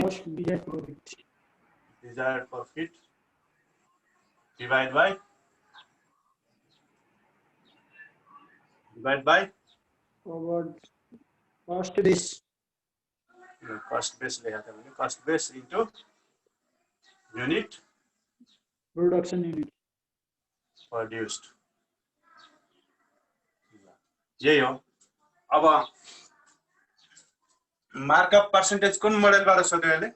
cost desired profit. Desired profit divide by Covered cost base. cost base लेखा था भने cost base into unit Production unit. produced. यही हो. अब markup percentage कुन मोडेलबाट सोध्यो अहिले?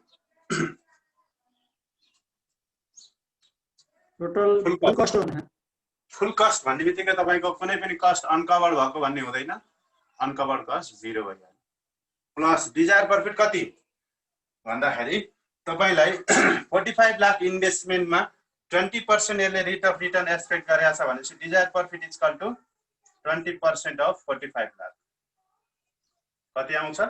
Total full cost हो नि. फुल कस्ट भन्ने बित्तिकै तपाईको कुनै पनि कस्ट अनकभर्ड भएको भन्ने हुँदैन. अनकभर्ड कस्ट 0 भइहाल्यो. प्लस डिजायर प्रॉफिट कति भन्दाखेरि तपाईलाई 45 लाख इन्भेस्टमेन्टमा 20% यसले रेट अफ रिटर्न एक्सपेक्ट गरेछ भनेपछि desire profit is equal to 20% of 45 lakh. कति आउँछ?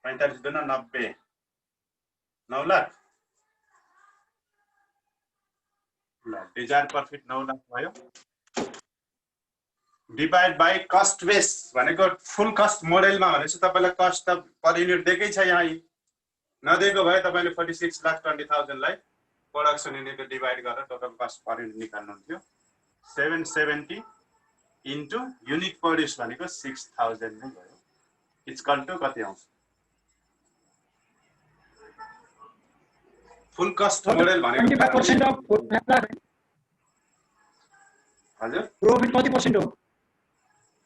45 दुना 90 9 लाख. डिजायर प्रॉफिट 9 लाख भयो. डिवाइड बाइ कस्ट बेस भनेको फुल कस्ट मोडेलमा भनेपछि तपाईलाई कस्ट पर युनिट दिएकै छ. यहाँ नदिएको भए तपाईले 46 लाख 20,000 लाई प्रोडक्सन युनिट डिवाइड गरेर टोटल कस्ट पर युनिट निकाल्नु हुन्थ्यो. 770 इन्टु युनिट प्रोड्युस भनेको 6000 नै भयो. इक्वल टु कति आउँछ? फुल कस्ट मोडेल भनेको 25% अफ 5 लाख. हजुर प्रॉफिट कति पर्सेन्ट हो?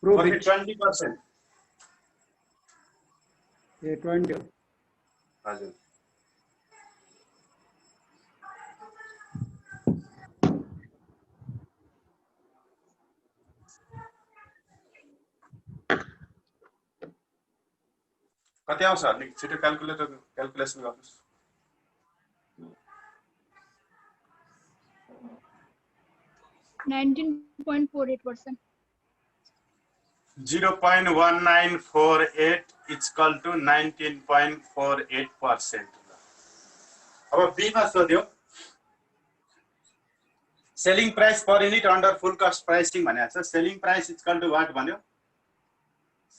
प्रॉफिट 20%. ए 20 हो. हजुर कति आउँछ? अलिक छिटो क्याल्कुलेसन गर्नुस्. 19.48%. 0.1948 इक्वल टु 19.48%. अब बी मा सोध्यो selling price per unit under full cost pricing भनेको छ. Selling price equal to what भन्यो?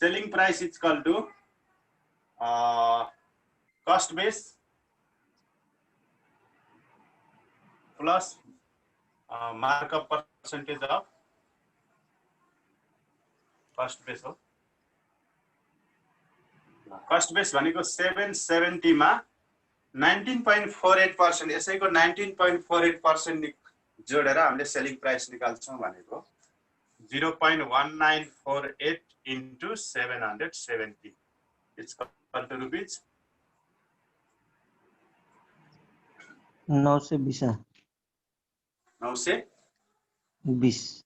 Selling price equal to cost base plus markup percentage of cost base हो. कस्ट बेस भनेको 770 मा 19.48%. यसैको 19.48% जोडेर हामीले सेलिङ प्राइस निकाल्छौं भनेको 0.1948 into 770 it's equal to rupees 920. 920.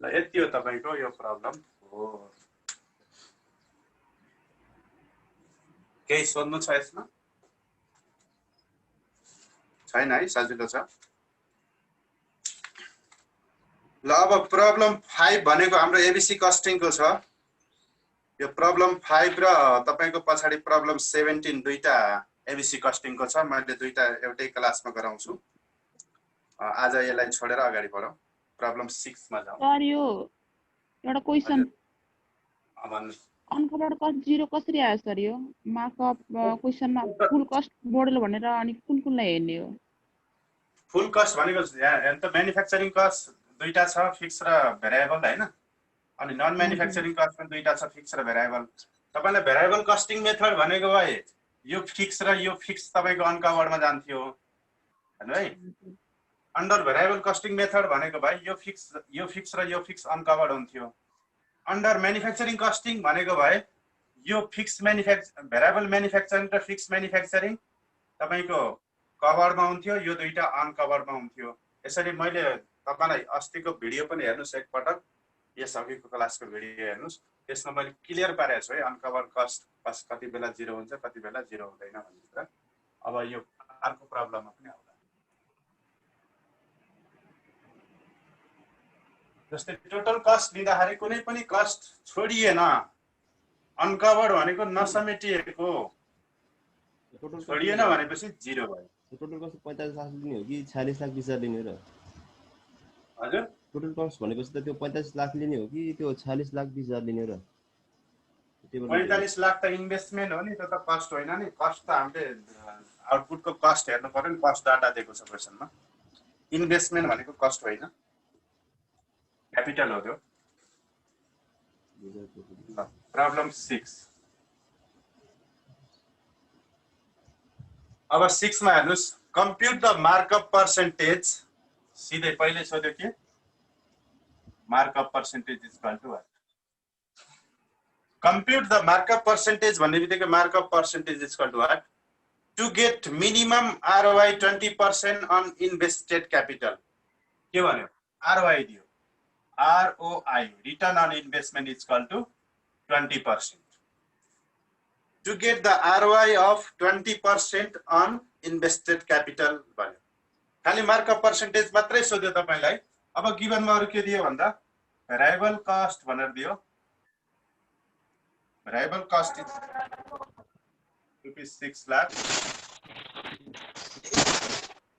ल यति हो तपाईको यो प्रब्लम हो. केही सोध्नु छ यसमा? छैन है? सजिलो छ. ल अब प्रब्लम 5 भनेको हाम्रो एबीसी कस्टिङको छ. यो प्रब्लम 5 र तपाईको पछाडी प्रब्लम 17 दुईटा एबीसी कस्टिङको छ. मैले दुईटा एउटै क्लासमा गराउँछु. आज यसलाई छोडेर अगाडि बढौं. प्रब्लम 6 मा जाऊ. सर यो एउटा क्वेशन भन्नु. अनकभर्ड कस्ट 0 कसरी आयो सर? यो मार्कअप क्वेशनमा फुल कस्ट मोडेल भनेर अनि कुनलाई हेर्ने हो? फुल कस्ट भनेको यहाँ त म्यानुफ्याक्चरिङ कस्ट दुईटा छ, फिक्स र भेरिएबल हैन. अनि नन म्यानुफ्याक्चरिङ कस्ट पनि दुईटा छ, फिक्स र भेरिएबल. तपाईलाई भेरिएबल कस्टिङ मेथड भनेको भए यो फिक्स र यो फिक्स तपाईको अनकभर्डमा जान्थ्यो हैन है. अन्डर भेरिएबल कस्टिङ मेथड भनेको भए यो फिक्स र यो फिक्स अनकभर्ड हुन्थ्यो. अन्डर म्यानुफ्याक्चरिङ कस्टिङ भनेको भए यो फिक्स भेरिएबल म्यानुफ्याक्चरिङ र फिक्स म्यानुफ्याक्चरिङ तपाईको कभर्डमा हुन्थ्यो, यो दुईटा अनकभर्डमा हुन्थ्यो. यसरी मैले तपाईलाई अस्तिको भिडियो पनि हेर्नुस् एकपटक, यस अघिको क्लासको भिडियो हेर्नुस्. त्यसमा मैले क्लियर पारेको छु है अनकभर्ड कस्ट कति बेला 0 हुन्छ कति बेला 0 हुँदैन भन्ने कुरा. अब यो अर्को प्रब्लममा पनि आउँला. जस्तै टोटल कस्ट लिँदाखेरि कुनै पनि कस्ट छोडिएन. अनकभर्ड भनेको नसमेटिएको. छोडिएन भनेपछि 0 भयो. टोटल कस्ट 45 लाख लिने हो कि 46 लाख 20 हजार लिने र? हजुर टोटल कस्ट भनेपछि त त्यो 45 लाख लिने हो कि त्यो 46 लाख 20 हजार लिने र? 45 लाख त इन्भेस्टमेन्ट हो नि, त्यो त कस्ट होइन नि। कस्ट त हामीले आउटपुटको कस्ट हेर्नु पर्यो नि, कस्ट डाटा दिएको छ क्वेसनमा। इन्भेस्टमेन्ट भनेको कस्ट होइन, क्यापिटल हो त्यो। प्रब्लम 6। अब 6 मा हेर्नुस्, कम्प्युट द मार्कअप पर्सेन्टेज। सिधै पहिले सोध्यो के markup percentage is equal to what? Compute the markup percentage भन्ने बित्तिकै markup percentage is equal to what? To get minimum ROI 20% on invested capital. के भन्यो? ROI दियो। ROI return on investment is equal to 20%. To get the ROI of 20% on invested capital भन्यो। खाली markup percentage मात्रै सोध्यो तपाईलाई। अब गिभनमा अरु के दियो भन्दा variable cost भनेर दियो। Variable cost is ₹6 lakh.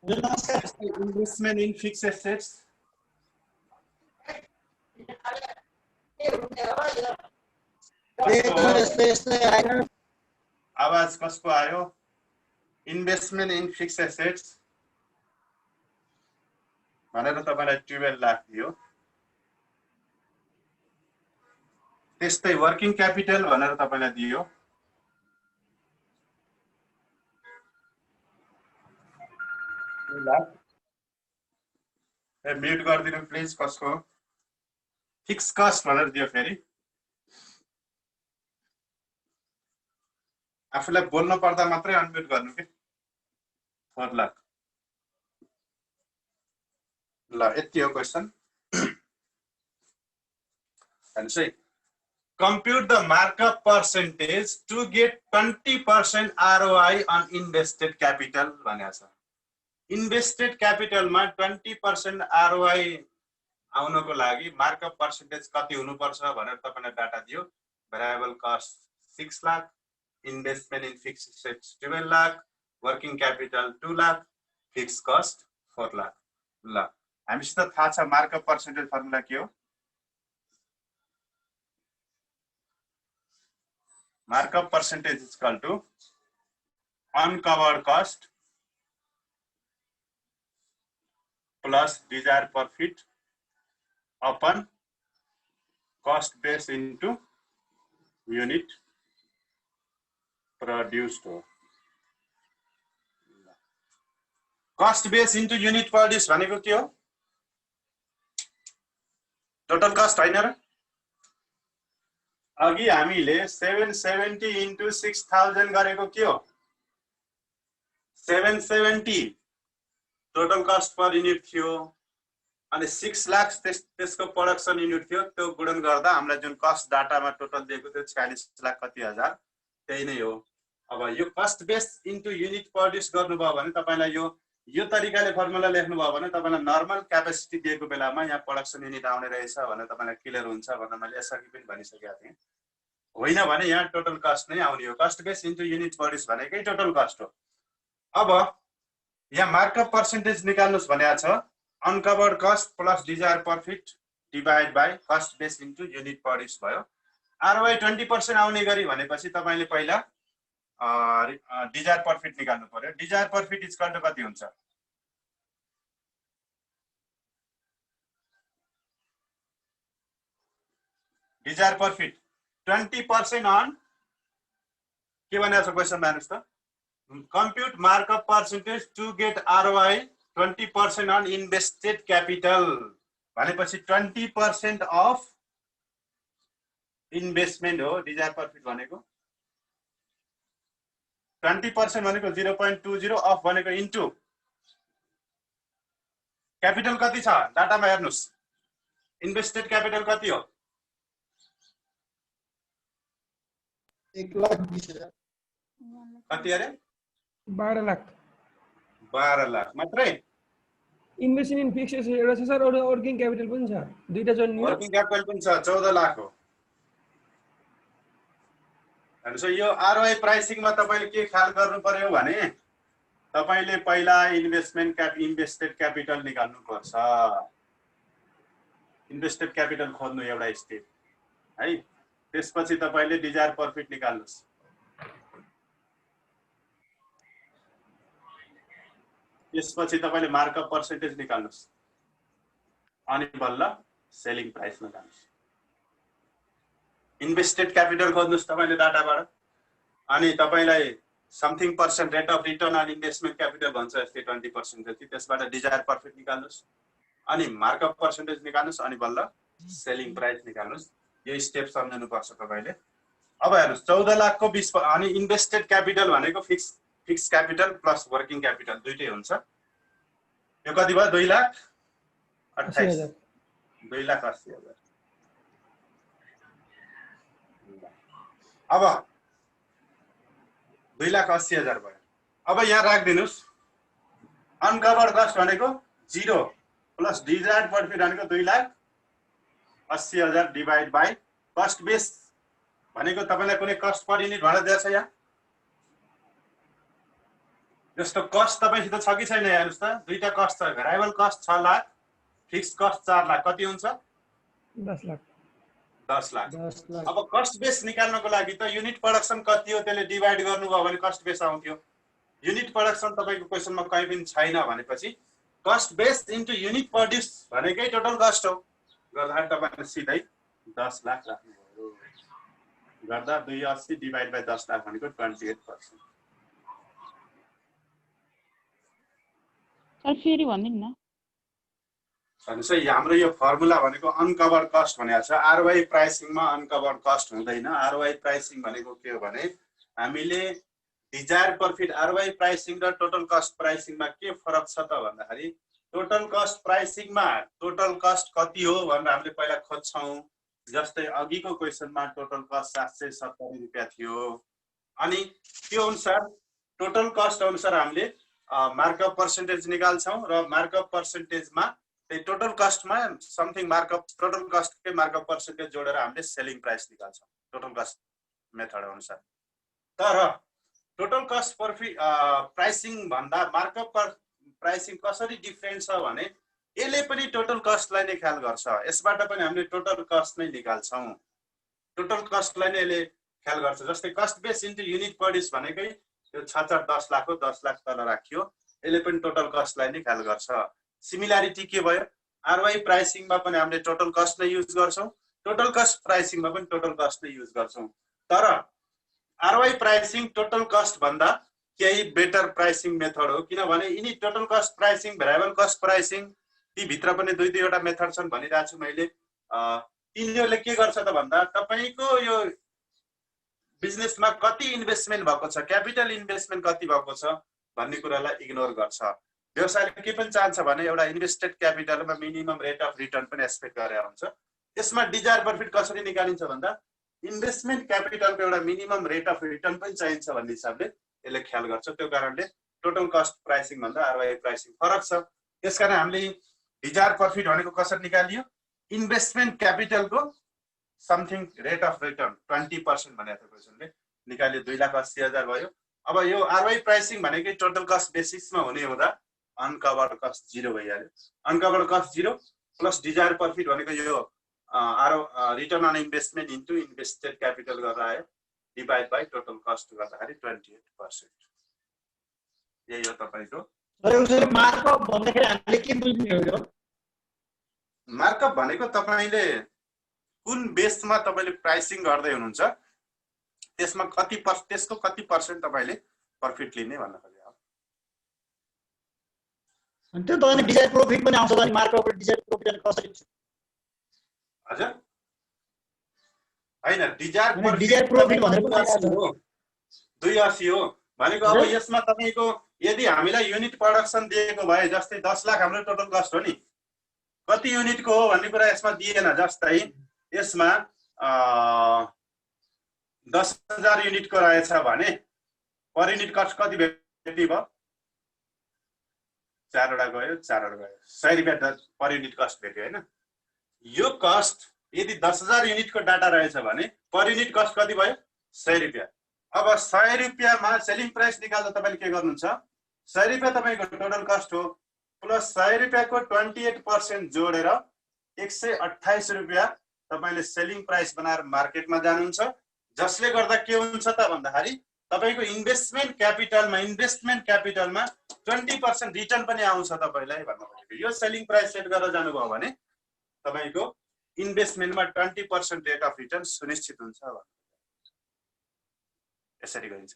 Investment in fixed assets. आवाज कसको आयो? Investment in fixed assets भनेर तपाईलाई 12 लाख दियो। त्यस्तै वर्किङ क्यापिटल भनेर तपाईलाई दियो। म्युट गरिदिनु प्लिज कसको? फिक्स कस्ट भनेर दियो। फेरि आफूलाई बोल्न पर्दा मात्रै अनम्युट गर्नु के। 4 लाख। ल यति हो क्वेशन। हेर्नुस् है, compute the markup percentage to get 20% ROI on invested capital भनेको छ। इन्भेस्टेड क्यापिटलमा 20% ROI आउनको लागि मार्कअप पर्सेन्टेज कति हुनुपर्छ भनेर तपाईलाई डाटा दियो। Variable cost 6 lakh, investment in fixed assets 12 lakh, working capital 2 lakh, fix cost 4 lakh. ल हामीसित थाहा छ मार्कअप पर्सेन्टेज फर्मुला के हो? Markup percentage is equal to uncovered cost plus desired profit upon cost base into unit produced. Cost base into unit produced भनेको के हो? Total cost हैन र? अघि हामीले 770 into 6000 गरेको के हो? 770 टोटल कस्ट पर युनिट थियो। अनि 6 लाख त्यसको प्रोडक्सन युनिट थियो। त्यो गुणन गर्दा हामीलाई जुन कस्ट डाटामा टोटल दिएको थियो 46 लाख कति हजार, त्यही नै हो। अब यो cost base into unit produce गर्नुभयो भने तपाईलाई यो तरिकाले फर्मुला लेख्नुभयो भने तपाईलाई नर्मल क्यापेसिटी दिएको बेलामा यहाँ प्रोडक्सन युनिट आउने रहेछ भने तपाईलाई क्लियर हुन्छ भनेर मैले यसअघि पनि भनिसकेको थिएँ। होइन भने यहाँ टोटल कस्ट नै आउने हो। Cost base into unit produce भनेकै टोटल कस्ट हो। अब यहाँ मार्कअप पर्सेन्टेज निकाल्नुस् भनेको छ। Uncovered cost plus desire profit divide by cost base into unit produce भयो। आरओआई 20% आउने गरी भनेपछि तपाईले पहिला डिजायर प्रॉफिट निकाल्नु पर्यो। Desire profit is equal to कति हुन्छ? डिजायर प्रॉफिट 20% अन के भनेको छ क्वेशन हेर्नुस् त। Compute markup percentage to get ROI 20% on invested capital भनेपछि 20% of इन्भेस्टमेन्ट हो डिजायर प्रॉफिट भनेको। 20% भनेको 0.20 अफ भनेको इन्टु क्यापिटल कति छ डाटामा हेर्नुस्। इन्भेस्टेड क्यापिटल कति हो? 1,20,000 कति अरे? 12 लाख। 12 लाख मात्रै। इन्भेस्टमेन्ट इन फिक्स्ड एसेट एउटा छ सर, एउटा वर्किङ क्यापिटल पनि छ, दुईटा जोड्नु। वर्किङ क्यापिटल पनि छ 14 लाख हो। हेर्नुस् यो आरओआई प्राइसिङमा तपाईले के ख्याल गर्नु पर्यो भने तपाईले पहिला इन्भेस्टेड क्यापिटल निकाल्नु पर्छ। इन्भेस्टेड क्यापिटल खोज्नु एउटा स्टेप है। त्यसपछि तपाईले डिजायर प्रॉफिट निकाल्नुस्। त्यसपछि तपाईले मार्कअप पर्सेन्टेज निकाल्नुस् अनि बल्ल सेलिङ प्राइस निकाल्नुस्। इन्भेस्टेड क्यापिटल खोज्नुस् तपाईले डाटाबाट अनि तपाईलाई something percent rate of return on investment capital भन्छ जस्तै 20% जति, त्यसबाट डिजायर प्रॉफिट निकाल्नुस् अनि मार्कअप पर्सेन्टेज निकाल्नुस् अनि बल्ल सेलिङ प्राइस निकाल्नुस्। यो स्टेप सम्झनु पर्छ तपाईले। अब हेर्नुस् 14 लाखको 20 अनि इन्भेस्टेड क्यापिटल भनेको fix capital plus working capital दुईटै हुन्छ। यो कति भयो 2,28,000 2,80,000। अब 2,80,000 भयो। अब यहाँ राखिदिनुस् अनकभर्ड कस्ट भनेको 0 प्लस डिजायर्ड प्रॉफिट भनेको 2,80,000 डिवाइड बाइ कस्ट बेस भनेको तपाईलाई कुनै कस्ट पर युनिट भनेर दिएको छ यहाँ। जस्तो कस्ट तपाईसित छ कि छैन हेर्नुस् त। दुईटा कस्ट छ, variable cost 6 lakh, fix cost 4 lakh, कति हुन्छ 10 लाख। 10 लाख। अब कस्ट बेस निकाल्नको लागि त युनिट प्रोडक्सन कति हो त्यसले डिवाइड गर्नुभयो भने कस्ट बेस आउँथ्यो। युनिट प्रोडक्सन तपाईको क्वेशनमा कहीँ पनि छैन भनेपछि cost base into unit produce भनेकै टोटल कस्ट हो। गर्दा तपाईले सिधै 10 लाख राख्नुभयो। गर्दा 280 डिवाइड बाइ 10 लाख भनेको 28%। सर फेरि भनिदिनु न। भनेपछि हाम्रो यो फर्मुला भनेको अनकभर्ड कस्ट भनेको छ। आरओआई प्राइसिङमा अनकभर्ड कस्ट हुँदैन। आरओआई प्राइसिङ भनेको के हो भने हामीले डिजायर प्रॉफिट आरओआई प्राइसिङ र टोटल कस्ट प्राइसिङमा के फरक छ त भन्दाखेरि टोटल कस्ट प्राइसिङमा टोटल कस्ट कति हो भनेर हामीले पहिला खोज्छौं। जस्तै अघिको क्वेशनमा टोटल कस्ट 770 रुपैयाँ थियो अनि त्यो अनुसार टोटल कस्ट अनुसार हामीले मार्कअप पर्सेन्टेज निकाल्छौं र मार्कअप पर्सेन्टेजमा त्यही टोटल कस्टमा समथिङ मार्कअप टोटल कस्टकै मार्कअप पर्सेन्टेज जोडेर हामीले सेलिङ प्राइस निकाल्छौं टोटल कस्ट मेथड अनुसार। तर टोटल कस्ट प्राइसिङ भन्दा मार्कअप प्राइसिङ कसरी डिफरेन्ट छ भने यसले पनि टोटल कस्टलाई नै ख्याल गर्छ। यसबाट पनि हामीले टोटल कस्ट नै निकाल्छौं। टोटल कस्टलाई नै यसले ख्याल गर्छ। जस्तै cost base into unit produce भनेकै यो 10 लाख हो, 10 लाख तल राखियो। यसले पनि टोटल कस्टलाई नै ख्याल गर्छ। सिमिलरिटी के भयो आरओआई प्राइसिङमा पनि हामीले टोटल कस्ट नै युज गर्छौं, टोटल कस्ट प्राइसिङमा पनि टोटल कस्ट नै युज गर्छौं। तर आरओआई प्राइसिङ टोटल कस्ट भन्दा केही बेटर प्राइसिङ मेथड हो किनभने यिनी total cost pricing variable cost pricing ती भित्र पनि दुई दुईवटा मेथड छन् भनिरहेको छु मैले। तिनीहरूले के गर्छ त भन्दा तपाईको यो बिजनेसमा कति इन्भेस्टमेन्ट भएको छ, क्यापिटल इन्भेस्टमेन्ट कति भएको छ भन्ने कुरालाई इग्नोर गर्छ। व्यवसायले के पनि चाहन्छ भने एउटा इन्भेस्टेड क्यापिटलमा मिनिमम रेट अफ रिटर्न पनि एक्सपेक्ट गरेर हुन्छ। यसमा डिजायर प्रॉफिट कसरी निकालिन्छ भन्दा इन्भेस्टमेन्ट क्यापिटलको एउटा मिनिमम रेट अफ रिटर्न पनि चाहिन्छ भन्ने हिसाबले यसले ख्याल गर्छ। त्यो कारणले टोटल कस्ट प्राइसिङ भन्दा आरओआई प्राइसिङ फरक छ। त्यसकारण हामीले डिजायर प्रॉफिट भनेको कसरी निकालियो इन्भेस्टमेन्ट क्यापिटलको समथिङ रेट अफ रिटर्न 20% भनेको क्वेशनले निकालियो 2,80,000 भयो। अब यो आरओआई प्राइसिङ भनेकै टोटल कस्ट बेसिसमा हुने हुँदा अनकभर्ड कस्ट 0 भइहाल्यो। Uncovered cost 0 plus desire profit भनेको यो return on investment into invested capital गरेर आयो डिवाइड बाइ टोटल कस्ट गर्दाखेरि 28%। यही हो तपाईको मार्कअप भन्दाखेरि हामीले के बुझ्ने हो? मार्कअप भनेको तपाईले कुन बेसमा तपाईले प्राइसिङ गर्दै हुनुहुन्छ त्यसमा त्यसको कति पर्सेन्ट तपाईले प्रॉफिट लिने भन्न खोजेको हो। अनि त्यो त अनि डिजायर प्रॉफिट पनि आउँछ अनि मार्कअप र डिजायर प्रॉफिट कसरी छ? हजुर हैन डिजायर प्रॉफिट भनेको 280 हो भनेको। अब यसमा तपाईको यदि हामीलाई युनिट प्रोडक्सन दिएको भए जस्तै 10 लाख हाम्रो टोटल कस्ट हो नि कति युनिटको हो भन्ने कुरा यसमा दिएन। जस्तै यसमा 10,000 युनिटको रहेछ भने पर युनिट कस्ट कति भयो? 4 वटा गयो 4 वटा गयो 100 रुपैयाँ पर युनिट कस्ट भेट्यो हैन। यो कस्ट यदि 10,000 युनिटको डाटा रहेछ भने पर युनिट कस्ट कति भयो 100 रुपैयाँ। अब 100 रुपैयाँमा सेलिङ प्राइस निकाल्दा तपाईले के गर्नुहुन्छ 100 रुपैयाँ तपाईको टोटल कस्ट हो प्लस 100 रुपैयाँको 28% जोडेर 128 रुपैयाँ तपाईले सेलिङ प्राइस बनाएर मार्केटमा जानुहुन्छ, जसले गर्दा के हुन्छ त भन्दाखेरि तपाईको इन्भेस्टमेन्ट क्यापिटलमा 20% रिटर्न पनि आउँछ तपाईलाई भन्नु खोजेको। यो सेलिङ प्राइस सेट गरेर जानुभयो भने तपाईको इन्भेस्टमेन्टमा 20% रेट अफ रिटर्न सुनिश्चित हुन्छ भन्नु। यसरी गरिन्छ।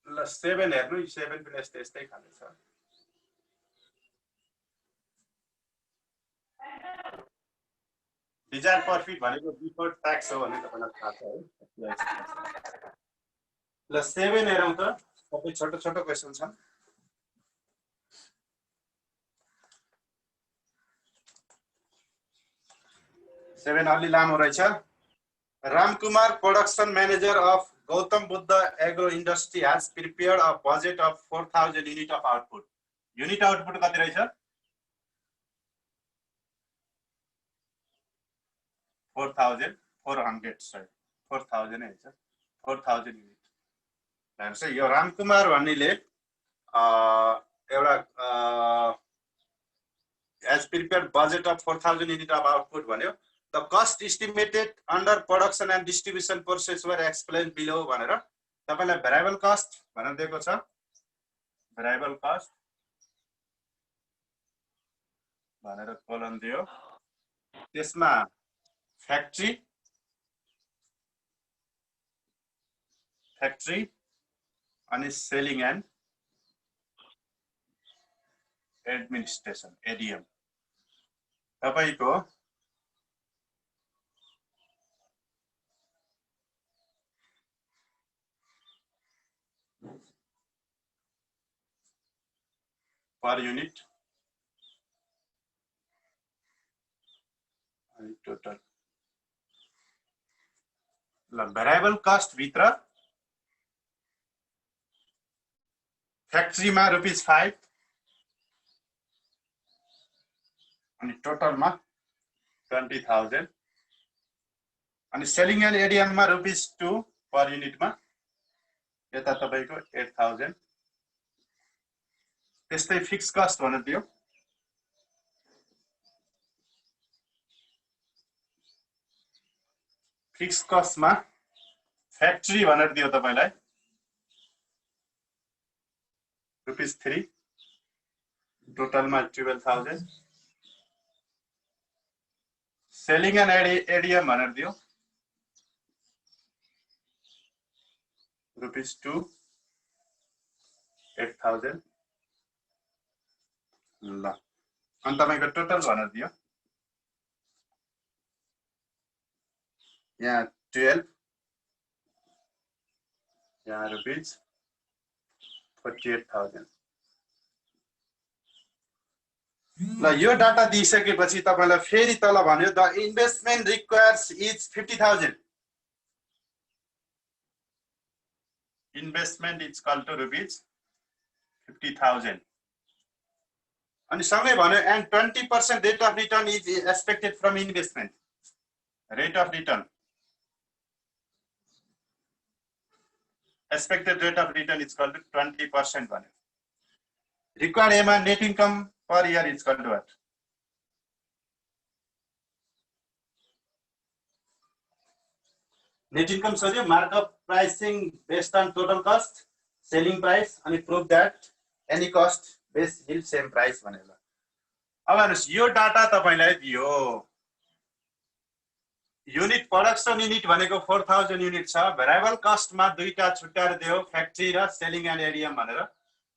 ल 7 हेर्नु, 7 पनि यस्तै खाले छ। डिजायर प्रॉफिट भनेको बिफोर ट्याक्स हो भन्ने तपाईलाई थाहा छ है। ल 7 हेरौँ त, सबै छोटो छोटो क्वेशन छन्। 7 अलि लामो रहेछ। Ramkumar, production manager of Gautam Buddha Agro Industry has prepared a budget of 4,000 unit of output. Unit output कति रहेछ? 4,400 sorry 4,000 है छ 4,000 युनिट। भनेपछि यो रामकुमार भन्नेले एउटा has prepared budget of 4,000 unit of output भन्यो। The cost estimated under production and distribution process were explained below भनेर तपाईलाई variable cost भनेर दिएको छ। variable cost भनेर कोलन दियो, त्यसमा factory अनि selling and administration ADM तपाईको per unit and total। ल variable cost भित्र फ्याक्ट्रीमा ₹5 अनि टोटलमा 20,000 अनि सेलिङ एन्ड एडिएममा ₹2 पर युनिटमा यता तपाईको 8,000। त्यस्तै फिक्स कस्ट भनेर दियो। फिक्स कस्टमा फ्याक्ट्री भनेर दियो तपाईलाई ₹3 टोटलमा 12,000। सेलिङ एन्ड एडिएम भनेर दियो ₹2 8,000। ल अनि तपाईको टोटल भनेर दियो यहाँ 12 यहाँ ₹48,000। ल यो डाटा दिइसकेपछि तपाईलाई फेरि तल भन्यो the investment requires is 50,000। Investment is equal to ₹50,000 अनि सँगै भन्यो and 20% rate of return is expected from investment. Rate of return expected rate of return is equal to 20% भन्यो। required एमा net income per year is equal to what? net income सोध्यो, markup pricing based on total cost, selling price अनि prove that any cost base yield same price भनेर। अब हेर्नुस् यो data तपाईलाई दियो। युनिट प्रोडक्सन युनिट भनेको 4,000 युनिट छ। भेरिएबल कस्टमा दुईटा छुट्याएर दियो, फ्याक्ट्री र सेलिङ एन्ड एडिएम भनेर।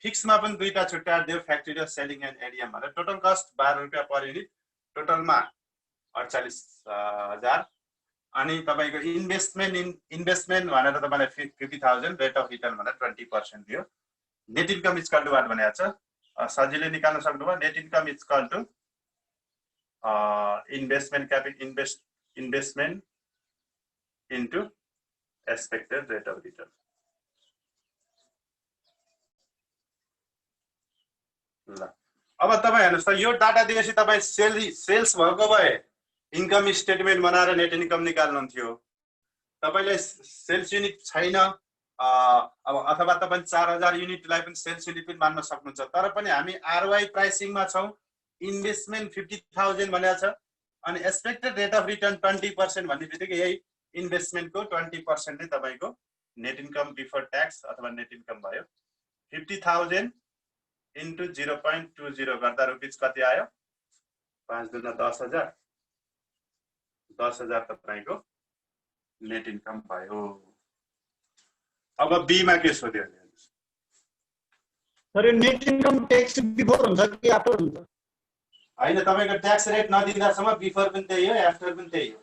फिक्समा पनि दुईटा छुट्याएर दियो, फ्याक्ट्री र सेलिङ एन्ड एडिएम भनेर। टोटल कस्ट ₹12 पर युनिट, टोटलमा 48,000 अनि तपाईको इन्भेस्टमेन्ट भनेर तपाईलाई 50,000 रेट अफ रिटर्न भनेर 20% दियो। Net income is equal to what भनेको छ, सजिलै निकाल्न सक्नुभयो। Net income is equal to investment into expected rate of return। ल अब तपाई हेर्नुस् त यो डाटा दिएपछि तपाई सेल्स भएको भए इन्कम स्टेटमेन्ट बनाएर नेट इन्कम निकाल्नुहुन्थ्यो। तपाईलाई सेल्स युनिट छैन, अब अथवा तपाईं 4000 युनिटलाई पनि सेल्स युनिट पनि मान्न सक्नुहुन्छ। तर पनि हामी आरओआई प्राइसिङमा छौं। इन्भेस्टमेन्ट 50,000 भनेको छ अनि एक्सपेक्टेड रेट अफ रिटर्न 20% भन्ने बित्तिकै यही इन्भेस्टमेन्टको 20% नै तपाईको नेट इन्कम बिफोर ट्याक्स अथवा नेट इन्कम भयो। 50,000 इन्टु 0.20 गर्दा रुपिस कति आयो? 5 दुना 10,000। 10,000 तपाईको नेट इन्कम भयो। अब बी मा के सोध्यो? Sir net income tax before हुन्छ कि आफ्टर हुन्छ? हैन, तपाईको ट्याक्स रेट नदिँदासम्म बिफोर पनि त्यही हो, आफ्टर पनि त्यही हो।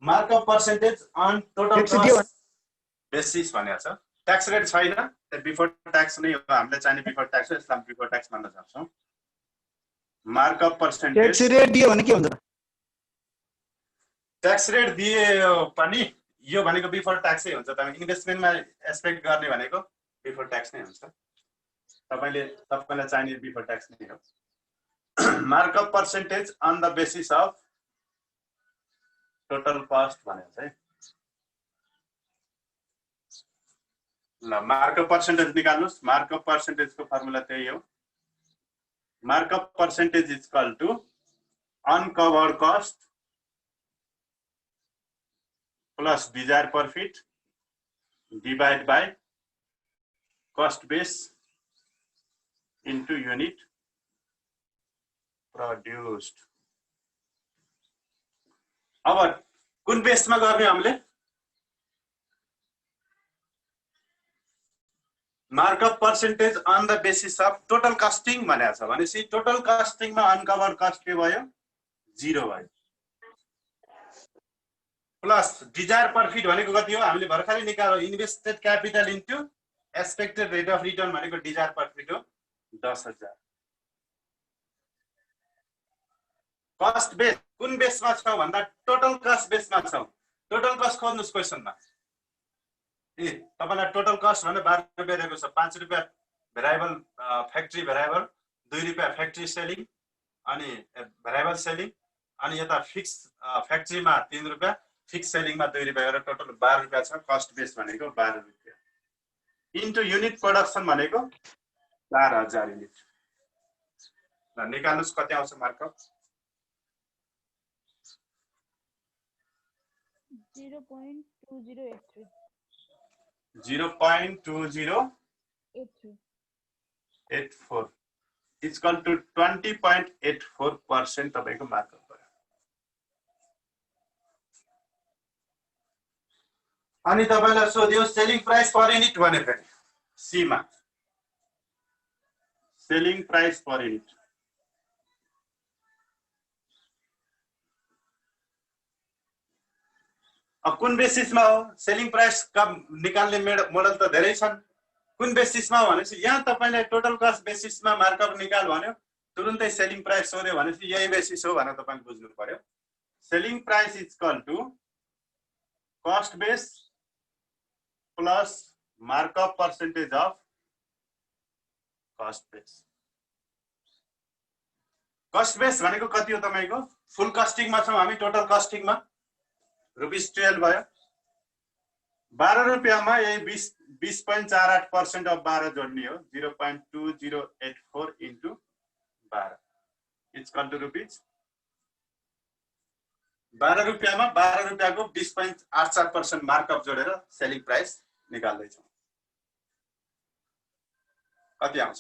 Markup percentage on total cost basis भनेको छ। ट्याक्स रेट छैन, त्यो बिफोर ट्याक्स नै हो। हामीले चाहिने बिफोर ट्याक्स हो, यसलाई बिफोर ट्याक्स मान्न सक्छौं। मार्कअप पर्सेन्टेज ट्याक्स रेट दियो भने के हुन्छ? ट्याक्स रेट दिए पनि यो भनेको बिफोर ट्याक्सै हुन्छ। तपाईँ इन्भेस्टमेन्टमा एक्सपेक्ट गर्ने भनेको बिफोर ट्याक्स नै हुन्छ। तपाईलाई चाहिने बिफोर ट्याक्स नै हो। Markup percentage on the basis of total cost भनेको चाहिँ ल मार्कअप पर्सेन्टेज निकाल्नुस्। मार्कअप पर्सेन्टेजको फर्मुला त्यही हो। Markup percentage is equal to uncovered cost plus desire profit divide by cost base into unit produced. अब कुन बेसमा गर्ने हामीले? Markup percentage on the basis of total costing भनेको छ भनेपछि टोटल कस्टिङमा अनकभर्ड कस्ट के भयो? 0 भयो। प्लस डिजायर प्रॉफिट भनेको कति हो? हामीले भर्खरै निकाल्यो, invested capital into expected rate of return भनेको डिजायर प्रॉफिट हो 10,000। कस्ट बेस कुन बेसमा छ भन्दा टोटल कस्ट बेसमा छ। टोटल कस्ट खोज्नुस् क्वेशनमा। तपाईलाई टोटल कस्ट भने 12 रुपैयाँ दिएको छ। 5 रुपैयाँ भेरिएबल फ्याक्ट्री भेरिएबल, 2 रुपैयाँ फ्याक्ट्री सेलिङ अनि भेरिएबल सेलिङ अनि यता फिक्स फ्याक्ट्रीमा 3 रुपैयाँ, फिक्स सेलिङमा 2 रुपैयाँ गरेर टोटल 12 रुपैयाँ छ। कस्ट बेस भनेको 12 रुपैयाँ इन्टु युनिट प्रोडक्सन भनेको 4,000 युनिट। ल निकाल्नुस् कति आउँछ मार्कअप? 0.2083 0.2084 इक्वल टु 20.84% तपाईको मार्कअप भयो। अनि तपाईलाई सोध्यो सेलिङ प्राइस पर युनिट भने फेरि सी मा सेलिङ प्राइस पर युनिट अब कुन बेसिसमा हो? सेलिङ प्राइस का निकाल्ने मोडल त धेरै छन्। कुन बेसिसमा भनेपछि यहाँ तपाईलाई टोटल कस्ट बेसिसमा मार्कअप निकाल भन्यो, तुरुन्तै सेलिङ प्राइस सोध्यो भनेपछि यही बेसिस हो भनेर तपाईले बुझ्नु पर्यो। Selling price is equal to cost base plus markup percentage of cost base. Cost base भनेको कति हो तपाईको? फुल कस्टिङमा छौं हामी, टोटल कस्टिङमा ₹12 भयो। 12 रुपैयाँमा यही 20.48% अफ 12 जोड्ने हो। 0.2084 इन्टु 12 इक्वल टु रुपिस 12 रुपैयाँमा 12 रुपैयाँको 20.84% मार्कअप जोडेर सेलिङ प्राइस निकाल्दै छौं। कति आउँछ?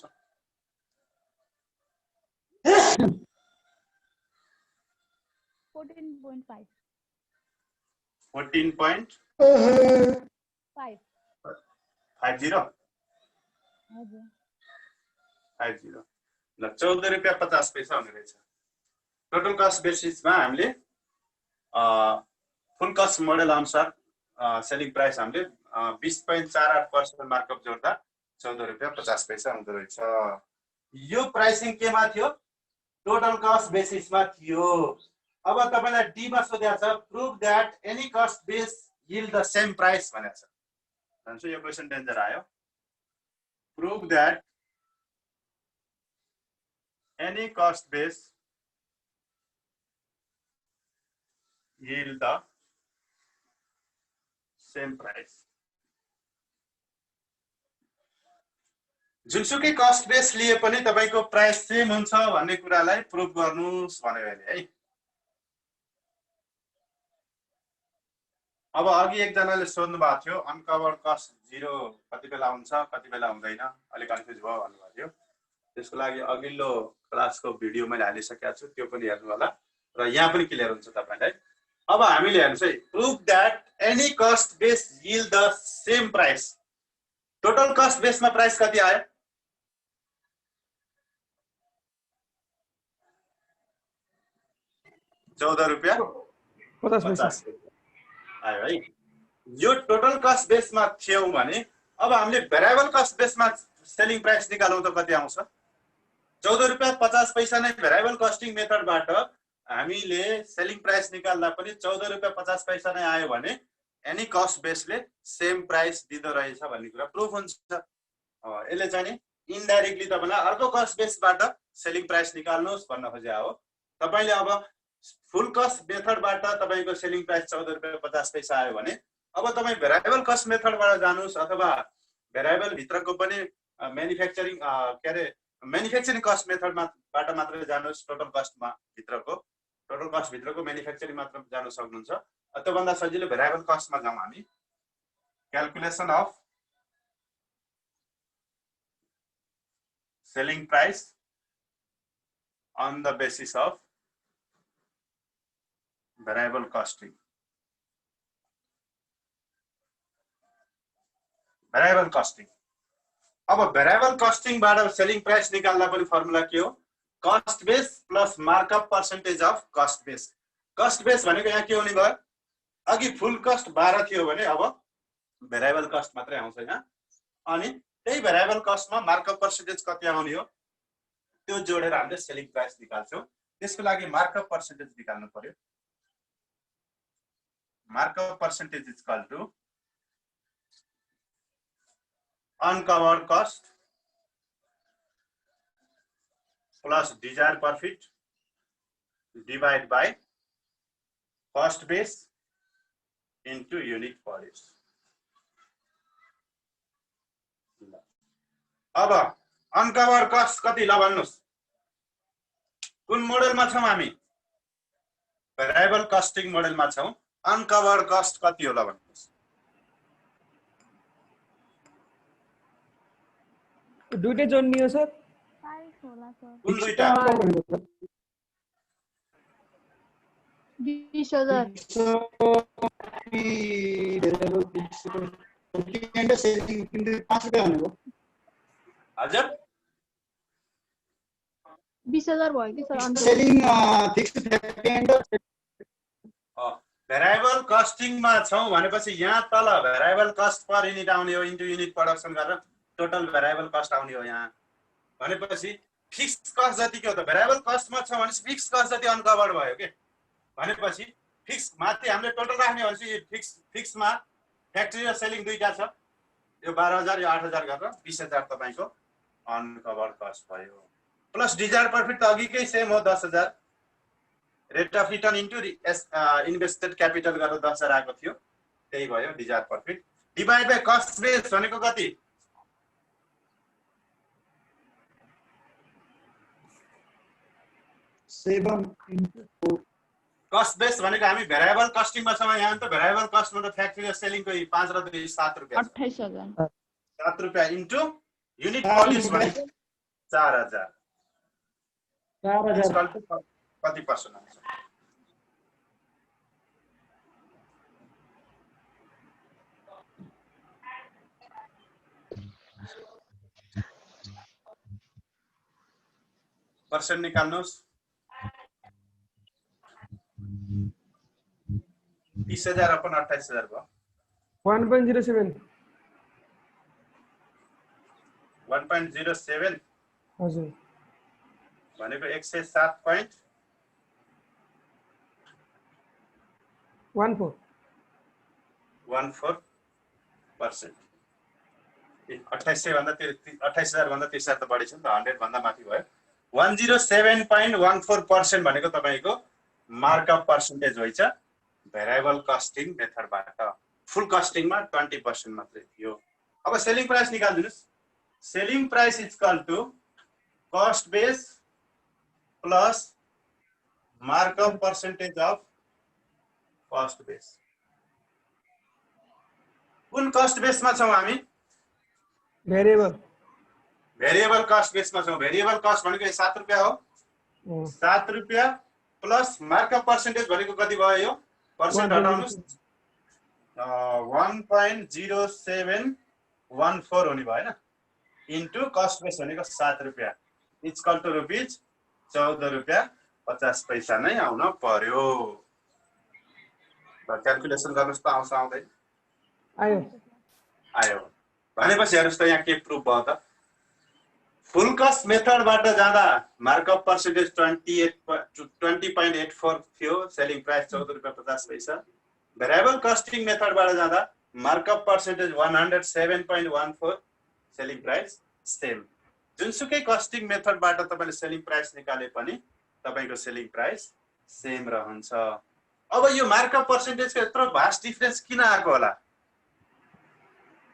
14.5 14.50 हजुर 50 ल 14 रुपैयाँ 50 पैसा हुने रहेछ। टोटल कस्ट बेसिसमा हामीले फुल कस्ट मोडल अनुसार सेलिङ प्राइस हामीले 20.48% मार्कअप जोड्दा 14 रुपैयाँ 50 पैसा हुँदो रहेछ। यो प्राइसिङ केमा थियो? टोटल कस्ट बेसिसमा थियो। अब तपाईलाई डी मा सोधेको छ prove that any cost base yield the same price भनेको छ। भन्छ यो क्वेशन डेन्जर आयो। Prove that any cost base yield the same price। जुनसुकै कस्ट बेस लिए पनि तपाईको प्राइस सेम हुन्छ भन्ने कुरालाई प्रुभ गर्नुस् भन्यो भने है। अब अघि एकजनाले सोध्नु भएको थियो अनकभर्ड कस्ट 0 कति बेला हुन्छ कति बेला हुँदैन अलि कन्फ्युज भयो भन्नुभएको थियो। त्यसको लागि अघिल्लो क्लासको भिडियो मैले हालिसकेको छु, त्यो पनि हेर्नु होला र यहाँ पनि क्लियर हुन्छ तपाईलाई। अब हामीले हेर्नुस् है, prove that any cost base yield the same price. Total cost बेसमा प्राइस कति आयो? 14 रुपैयाँ 50 पैसा आयो है। यो टोटल कस्ट बेसमा थियौ भने अब हामीले भेरिएबल कस्ट बेसमा सेलिङ प्राइस निकालौँ त कति आउँछ? 14 रुपैयाँ 50 पैसा नै भेरिएबल कस्टिङ मेथडबाट हामीले सेलिङ प्राइस निकाल्दा पनि 14 रुपैयाँ 50 पैसा नै आयो भने एनी कस्ट बेसले सेम प्राइस दिँदो रहेछ भन्ने कुरा प्रुफ हुन्छ। यसले चाहिँ नि इन्डाइरेक्टली तपाईलाई अर्को कस्ट बेसबाट सेलिङ प्राइस निकाल्नुहोस् भन्न खोजे हो। तपाईले अब फुल कस्ट मेथडबाट तपाईको सेलिङ प्राइस 14 रुपैयाँ 50 पैसा आयो भने अब तपाई भेरिएबल कस्ट मेथडबाट जानुस् अथवा भेरिएबल भित्रको पनि म्यानुफ्याक्चरिङ म्यानुफ्याक्चरिङ कस्ट मेथडबाट मात्र जानुस्। टोटल कस्ट भित्रको म्यानुफ्याक्चरिङ मात्र जान सक्नुहुन्छ। त्योभन्दा सजिलो भेरिएबल कस्टमा जाउँ हामी। Calculation of selling price on the basis of variable costing. Variable costing अब भेरिएबल कस्टिङबाट सेलिङ प्राइस निकाल्दा पनि फर्मुला के हो? Cost base plus markup percentage of cost base. Cost base भनेको यहाँ के हुने भयो? अघि फुल कस्ट 12 थियो भने अब भेरिएबल कस्ट मात्रै आउँछ यहाँ। अनि त्यही भेरिएबल कस्टमा मार्कअप पर्सेन्टेज कति आउने हो त्यो जोडेर हामीले सेलिङ प्राइस निकाल्छौँ। त्यसको लागि मार्कअप पर्सेन्टेज निकाल्नु पर्यो। Markup percentage is equal to uncovered cost plus desired profit divided by cost base into unit produced. अब uncovered cost कति ल भन्नुस्? कुन मोडलमा छौं हामी? भेरिएबल कस्टिङ मोडलमा छौं। अनकभर्ड कस्ट कति होला भन्नुस्? दुईटै जोड्ने हो सर। 5 होला सर। कुन दुईटा? 20,000 हजुर 20,000 भयो कि sir? Selling fixed factory and variable कस्टिङमा छौं भनेपछि यहाँ तल भेरिएबल कस्ट पर युनिट आउने हो इन्टु युनिट प्रोडक्सन गरेर टोटल भेरिएबल कस्ट आउने हो यहाँ। भनेपछि फिक्स्ड कस्ट जति के हो त? भेरिएबल कस्टमा छ भने फिक्स्ड कस्ट जति अनकभर्ड भयो के? भनेपछि फिक्स माथि हामीले टोटल राख्ने भनेपछि फिक्समा फ्याक्ट्री र सेलिङ दुईटा छ। यो 12,000 यो 8,000 गरेर 20,000 तपाईको अनकभर्ड कस्ट भयो। प्लस डिजायर्ड प्रॉफिट त अघिकै सेम हो 10,000। Rate of return into invested capital गरेर 10,000 आएको थियो, त्यही भयो desired profit. Divide by cost base भनेको कति? 7 into 4 कस्ट बेस भनेको हामी भेरिएबल कस्टिङमा छौं। यहाँ त भेरिएबल कस्टमा त फ्याक्ट्री र सेलिङको 5 र 2 7 रुपैयाँ 28,000 7 रुपैयाँ इन्टु युनिट प्रोड्युस भनेको 4,000 कति पर्सेन्ट आउँछ? पर्सेन्ट निकाल्नुस्। 30,000 अपन 28,000 भयो। 1.07 1.07 हजुर भनेको 107.14 28,000 भन्दा 28,000 भन्दा 30,000 त बढी छ नि त, 100 भन्दा माथि भयो। 107.14% भनेको तपाईको मार्कअप पर्सेन्टेज होइ छ भेरिएबल कस्टिङ मेथडबाट। फुल कस्टिङमा 20% मात्रै थियो। अब सेलिङ प्राइस निकाल्दिनुस्। Selling price equal to cost base plus markup percentage of cost base. कुन कस्ट बेसमा छौँ हामी? भेरिएबल भेरिएबल कस्ट बेसमा छौँ। भेरिएबल कस्ट भनेको 7 रुपियाँ हो। 7 रुपियाँ प्लस मार्कअप पर्सेन्टेज भनेको कति भयो? यो पर्सेन्ट हटाउनुस् 1.0714 हुने भयो हैन, इन्टु कस्ट बेस भनेको 7 रुपियाँ इक्वल टु रुपिज 14 रुपियाँ 50 पैसा नै आउन पर्यो। क्याल्कुलेसन गर्नुस् त आउँछ आउँदैन? आयो। भनेपछि हेर्नुस् त यहाँ के प्रुफ भयो त? फुल कस्ट मेथडबाट जाँदा मार्कअप पर्सेन्टेज 20.84 थियो, सेलिङ प्राइस 14 रुपियाँ 50 पैसा। भेरिएबल कस्टिङ मेथडबाट जाँदा markup percentage 107.14, selling price same. जुनसुकै कस्टिङ मेथडबाट तपाईले सेलिङ प्राइस निकाले पनि तपाईको सेलिङ प्राइस सेम रहन्छ। अब यो मार्कअप पर्सेन्टेजको यत्रो भास्ट डिफरेन्स किन आएको होला?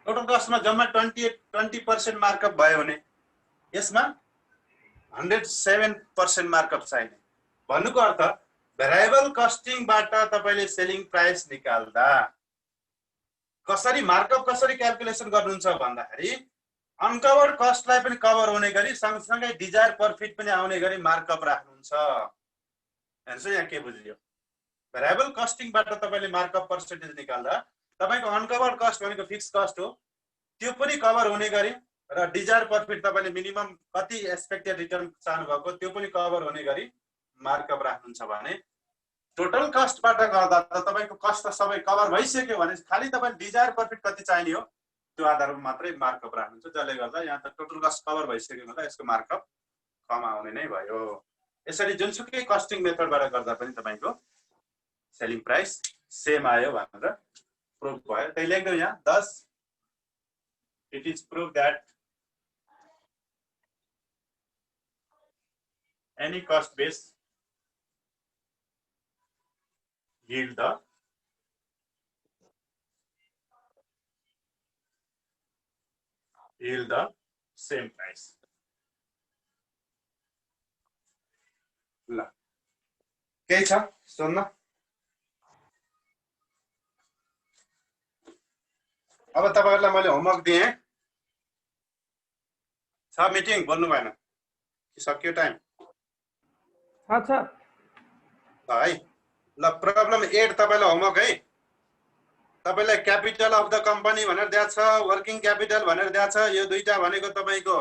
टोटल कस्टमा जम्मा 20% मार्कअप भयो भने यसमा 107% मार्कअप चाहिने। भन्नुको अर्थ भेरिएबल कस्टिङबाट तपाईले सेलिङ प्राइस निकाल्दा कसरी मार्कअप कसरी क्याल्कुलेसन गर्नुहुन्छ भन्दाखेरि अनकभर्ड कस्टलाई पनि कभर हुने गरी सँगसँगै डिजायर प्रॉफिट पनि आउने गरी मार्कअप राख्नुहुन्छ। हेर्नुस् यहाँ के बुझियो? भेरिएबल कस्टिङबाट तपाईले मार्कअप पर्सेन्टेज निकाल्दा तपाईको अनकभर्ड कस्ट भनेको फिक्स कस्ट हो, त्यो पनि कभर हुने गरी र डिजायर प्रॉफिट तपाईले मिनिमम कति एक्सपेक्टेड रिटर्न चाहनु भएको त्यो पनि कभर हुने गरी मार्कअप राख्नुहुन्छ भने टोटल कस्टबाट गर्दा त तपाईको कस्ट त सबै कभर भइसक्यो भने खाली तपाईले डिजायर प्रॉफिट कति चाहिने हो त्यो आधारमा मात्रै मार्कअप राख्नुहुन्छ। जसले गर्दा यहाँ त टोटल कस्ट कभर भइसक्यो भने यसको मार्कअप कम आउने नै भयो। यसरी जुनसुकै कस्टिङ मेथडबाट गर्दा पनि तपाईको सेलिङ प्राइस सेम आयो भनेर प्रुफ भयो। त्यही लेख्दै यहाँ 10 it is proved that any cost base yield the same price. ल केही छ सोध्न? अब तपाईहरुलाई मैले होमवर्क दिएँ छ, मिटिङ बोल्नु भएन कि सक्यो टाइम? अच्छा है ल प्रब्लम 8 तपाईलाई होमवर्क है। तपाईलाई क्यापिटल अफ द कम्पनी भनेर दिएको छ, वर्किङ क्यापिटल भनेर दिएको छ। यो दुईटा भनेको तपाईको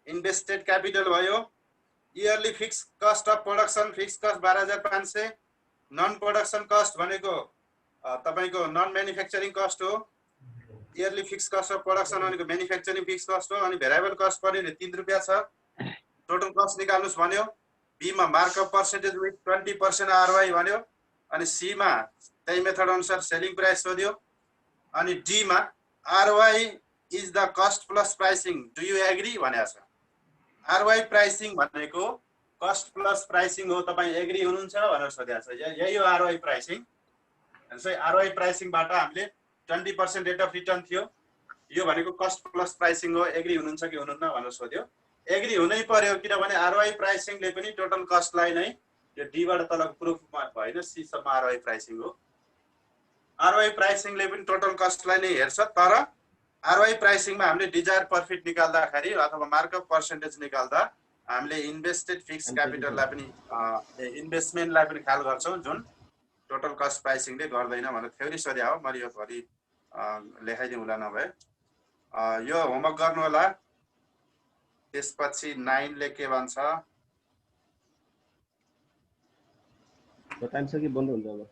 इन्भेस्टेड क्यापिटल भयो। Yearly fix cost of production fix cost 12500, non production cost भनेको तपाईको नन म्यानुफ्याक्चरिङ कस्ट हो। Yearly fix cost of production भनेको म्यानुफ्याक्चरिङ फिक्स कस्ट हो। अनि भेरिएबल कस्ट पर्यो नि 3 रुपैयाँ छ। टोटल कस्ट निकाल्नुस् भन्यो। बी मा मार्कअप पर्सेन्टेज विथ 20% आरओआई भन्यो। अनि सी मा त्यही मेथड अनुसार सेलिङ प्राइस सोध्यो। अनि डी मा ROI is the cost plus pricing, do you agree भनेको छ। आरओआई प्राइसिङ भनेको कस्ट प्लस प्राइसिङ हो, तपाई एग्री हुनुहुन्छ भनेर सोधेको छ। यही हो आरओआई प्राइसिङ। त्यसै आरओआई प्राइसिङबाट हामीले 20% रेट अफ रिटर्न थियो, यो भनेको कस्ट प्लस प्राइसिङ हो, एग्री हुनुहुन्छ कि हुनुहुन्न भनेर सोध्यो। एग्री हुनै पर्यो किनभने आरओआई प्राइसिङले पनि टोटल कस्टलाई नै यो डी बाट तलको प्रुफमा भएन, सी सम्म आरओआई प्राइसिङ हो। आरओआई प्राइसिङले पनि टोटल कस्टलाई नै हेर्छ, तर आरओआई प्राइसिङमा हामीले डिजायर प्रॉफिट निकाल्दाखेरि अथवा मार्कअप पर्सेन्टेज निकाल्दा हामीले इन्भेस्टेड फिक्स क्यापिटललाई पनि इन्भेस्टमेन्टलाई पनि ख्याल गर्छौं, जुन टोटल कस्ट प्राइसिङले गर्दैन भनेर थ्योरी सोध्या हो। मैले यो भरि लेखाइदिउँ होला नभए। यो होमवर्क गर्नु होला। त्यसपछि 9 ले के भन्छ? टाइम छ कि बन्द हुन्छ अब?